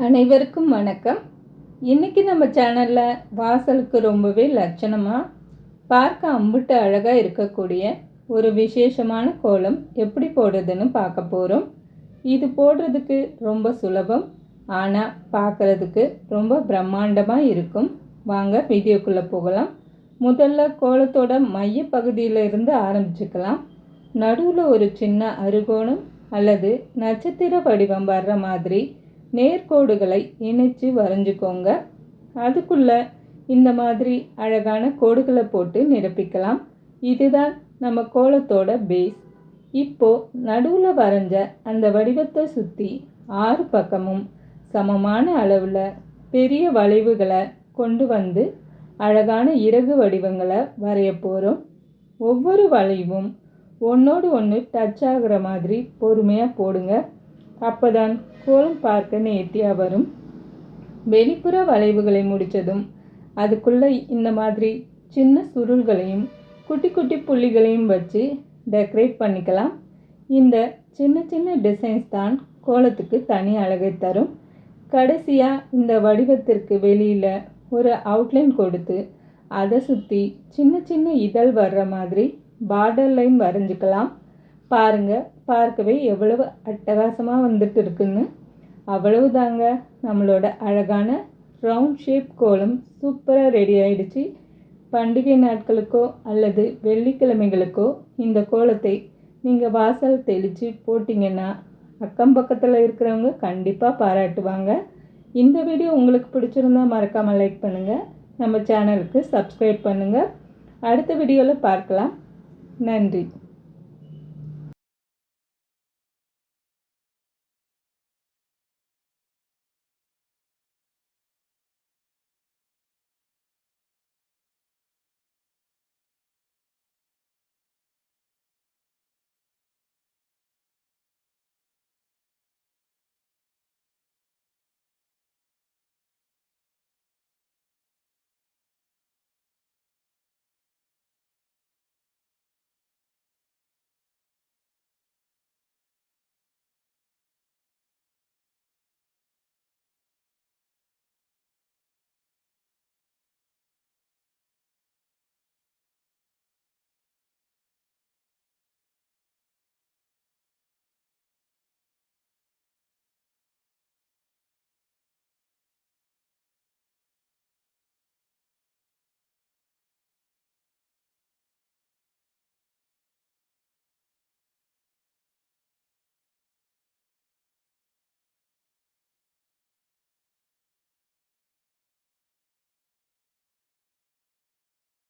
அனைவருக்கும் வணக்கம். இன்றைக்கி நம்ம சேனலில் வாசலுக்கு ரொம்பவே லட்சணமாக பார்க்க அம்புட்டு அழகாக இருக்கக்கூடிய ஒரு விசேஷமான கோலம் எப்படி போடுறதுன்னு பார்க்க போகிறோம். இது போடுறதுக்கு ரொம்ப சுலபம், ஆனால் பார்க்குறதுக்கு ரொம்ப பிரம்மாண்டமாக இருக்கும். வாங்க வீடியோக்குள்ளே போகலாம். முதல்ல கோலத்தோட மைய பகுதியிலிருந்து ஆரம்பிச்சுக்கலாம். நடுவில் ஒரு சின்ன அறுகோணம் அல்லது நட்சத்திர வடிவம் வர்ற மாதிரி நேர்கோடுகளை இணைச்சு வரைஞ்சிக்கோங்க. அதுக்குள்ளே இந்த மாதிரி அழகான கோடுகளை போட்டு நிரப்பிக்கலாம். இதுதான் நம்ம கோலத்தோட பேஸ். இப்போது நடுவில் வரைஞ்ச அந்த வடிவத்தை சுற்றி 6 பக்கமும் சமமான அளவில் பெரிய வளைவுகளை கொண்டு வந்து அழகான இறகு வடிவங்களை வரைய போகிறோம். ஒவ்வொரு வளைவும் ஒன்றோடு ஒன்று டச் ஆகிற மாதிரி பொறுமையாக போடுங்க. அப்போதான் கோலம் பார்க்க நேர்த்தியாக வரும். வெளிப்புற வளைவுகளை முடித்ததும் அதுக்குள்ளே இந்த மாதிரி சின்ன சுருள்களையும் குட்டி குட்டி புள்ளிகளையும் வச்சு டெக்கரேட் பண்ணிக்கலாம். இந்த சின்ன சின்ன டிசைன்ஸ் தான் கோலத்துக்கு தனி அழகை தரும். கடைசியாக இந்த வடிவத்திற்கு வெளியில் ஒரு அவுட்லைன் கொடுத்து அதை சுற்றி சின்ன சின்ன இதழ் வர்ற மாதிரி பார்டர் லைன் வரைஞ்சிக்கலாம். பாருங்கள், பார்க்கவே எவ்வளவு அட்டகாசமாக வந்துட்டு இருக்குன்னு. அவ்வளவு தாங்க, நம்மளோட அழகான ரவுண்ட் ஷேப் கோலம் சூப்பராக ரெடி ஆகிடுச்சு. பண்டிகை நாட்களுக்கோ அல்லது வெள்ளிக்கிழமைகளுக்கோ இந்த கோலத்தை நீங்கள் வாசல் தெளித்து போட்டிங்கன்னா அக்கம் பக்கத்தில் இருக்கிறவங்க கண்டிப்பாக பாராட்டுவாங்க. இந்த வீடியோ உங்களுக்கு பிடிச்சிருந்தால் மறக்காமல் லைக் பண்ணுங்கள். நம்ம சேனலுக்கு சப்ஸ்கிரைப் பண்ணுங்கள். அடுத்த வீடியோவில் பார்க்கலாம். நன்றி.